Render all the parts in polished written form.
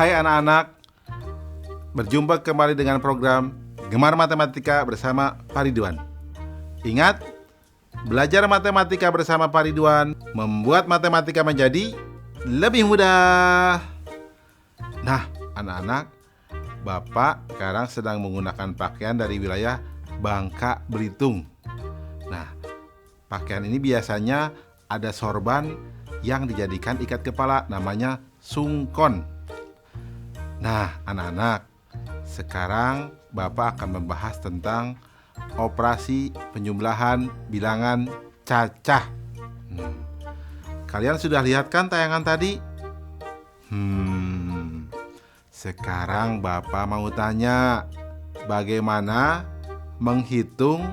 Hai anak-anak, berjumpa kembali dengan program Gemar Matematika bersama Pak Ridwan. Ingat, belajar matematika bersama Pak Ridwan membuat matematika menjadi lebih mudah. Nah, anak-anak, Bapak sekarang sedang menggunakan pakaian dari wilayah Bangka Belitung. Nah, pakaian ini biasanya ada sorban yang dijadikan ikat kepala, namanya sungkon. Nah, anak-anak, sekarang Bapak akan membahas tentang operasi penjumlahan bilangan cacah. Kalian sudah lihat kan tayangan tadi? Sekarang Bapak mau tanya, bagaimana menghitung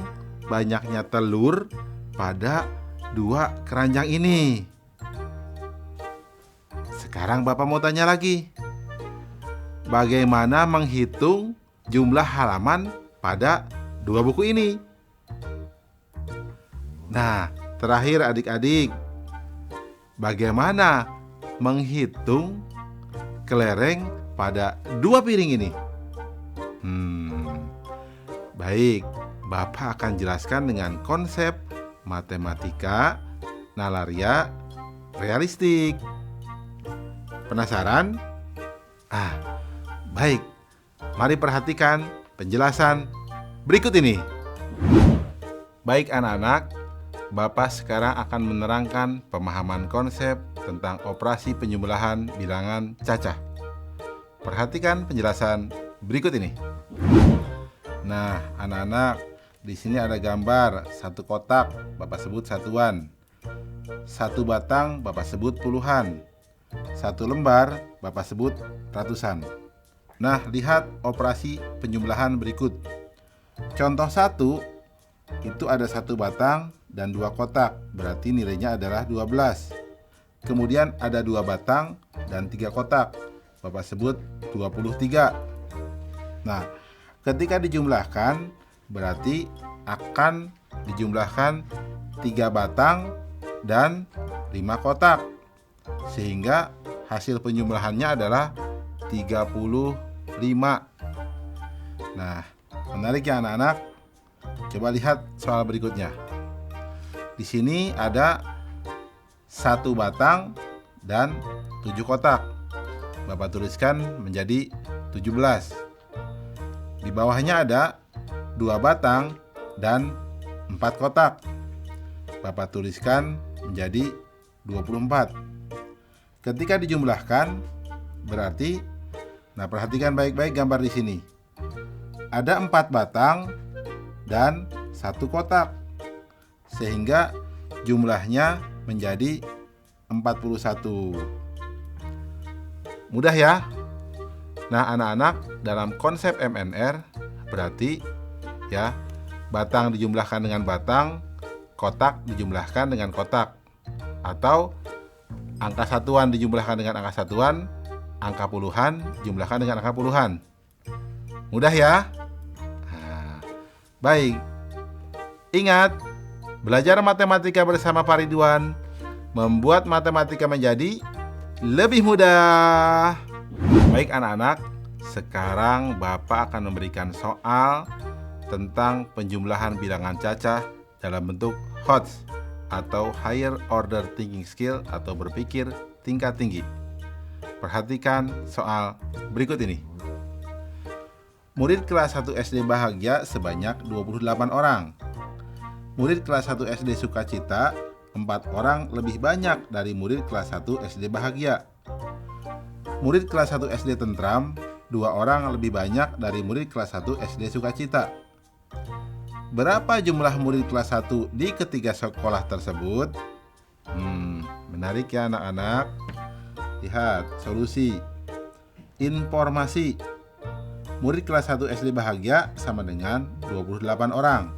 banyaknya telur pada dua keranjang ini? Sekarang Bapak mau tanya lagi, bagaimana menghitung jumlah halaman pada dua buku ini? Nah, terakhir adik-adik, bagaimana menghitung kelereng pada dua piring ini? Baik, Bapak akan jelaskan dengan konsep matematika nalaria realistik. Penasaran? Baik. Mari perhatikan penjelasan berikut ini. Baik anak-anak, Bapak sekarang akan menerangkan pemahaman konsep tentang operasi penjumlahan bilangan cacah. Perhatikan penjelasan berikut ini. Nah, anak-anak, di sini ada gambar satu kotak, Bapak sebut satuan. Satu batang, Bapak sebut puluhan. Satu lembar, Bapak sebut ratusan. Nah, lihat operasi penjumlahan berikut. Contoh 1, itu ada satu batang dan dua kotak, berarti nilainya adalah 12. Kemudian ada dua batang dan tiga kotak, Bapak sebut 23. Nah, ketika dijumlahkan, berarti akan dijumlahkan 3 batang dan 5 kotak, sehingga hasil penjumlahannya adalah 35. Nah, menarik ya anak-anak? Coba lihat soal berikutnya. Di sini ada satu batang dan 7 kotak. Bapak tuliskan menjadi 17. Di bawahnya ada 2 batang dan 4 kotak. Bapak tuliskan menjadi 24. Ketika dijumlahkan, berarti, nah perhatikan baik-baik gambar di sini. Ada 4 batang dan 1 kotak, sehingga jumlahnya menjadi 41. Mudah ya? Nah anak-anak, dalam konsep MNR berarti ya, batang dijumlahkan dengan batang, kotak dijumlahkan dengan kotak, atau angka satuan dijumlahkan dengan angka satuan, angka puluhan dijumlahkan dengan angka puluhan. Mudah ya? Baik. Ingat, belajar matematika bersama Pak Ridwan membuat matematika menjadi lebih mudah. Baik anak-anak, sekarang Bapak akan memberikan soal tentang penjumlahan bilangan cacah dalam bentuk HOTS atau Higher Order Thinking Skill atau berpikir tingkat tinggi. Perhatikan soal berikut ini. Murid kelas 1 SD bahagia sebanyak 28 orang. Murid kelas 1 SD sukacita 4 orang lebih banyak dari murid kelas 1 SD bahagia. Murid kelas 1 SD tentram 2 orang lebih banyak dari murid kelas 1 SD sukacita. Berapa jumlah murid kelas 1 di ketiga sekolah tersebut? Menarik ya anak-anak. Lihat solusi. Informasi. Murid kelas 1 SD bahagia sama dengan 28 orang.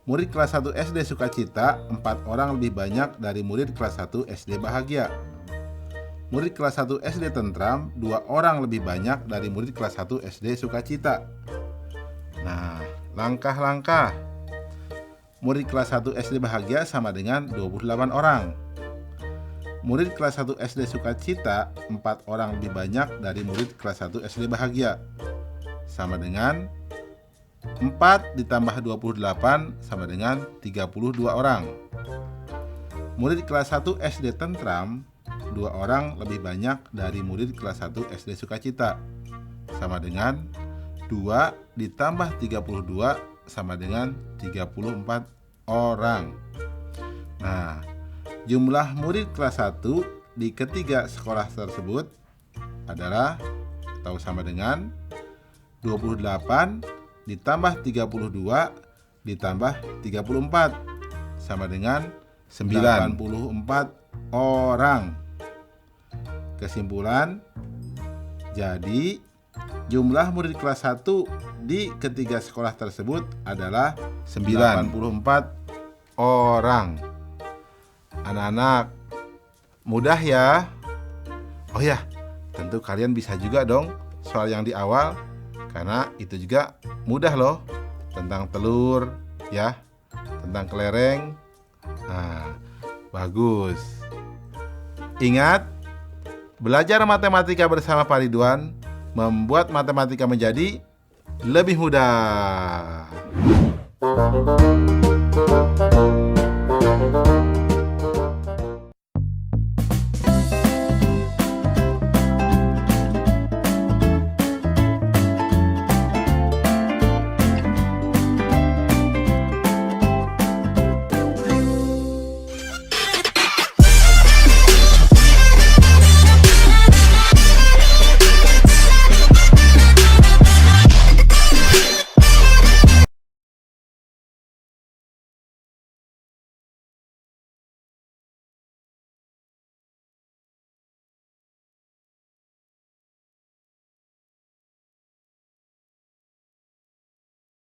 Murid kelas 1 SD sukacita 4 orang lebih banyak dari murid kelas 1 SD bahagia. Murid kelas 1 SD tentram 2 orang lebih banyak dari murid kelas 1 SD sukacita. Nah, langkah-langkah. Murid kelas 1 SD bahagia sama dengan 28 orang. murid kelas 1 SD Sukacita 4 orang lebih banyak dari murid kelas 1 SD Bahagia. Sama dengan 4 ditambah 28 sama dengan 32 orang. Murid kelas 1 SD Tentram 2 orang lebih banyak dari murid kelas 1 SD Sukacita. Sama dengan 2 ditambah 32 sama dengan 34 orang. Nah, jumlah murid kelas 1 di ketiga sekolah tersebut adalah atau sama dengan 28 ditambah 32 ditambah 34 sama dengan 94 orang. Kesimpulan, jadi jumlah murid kelas 1 di ketiga sekolah tersebut adalah 94 orang. Anak-anak, mudah ya? Oh ya, tentu kalian bisa juga dong soal yang di awal, karena itu juga mudah loh. Tentang telur, ya, tentang kelereng. Nah, bagus. Ingat, belajar matematika bersama Pak Ridwan membuat matematika menjadi lebih mudah.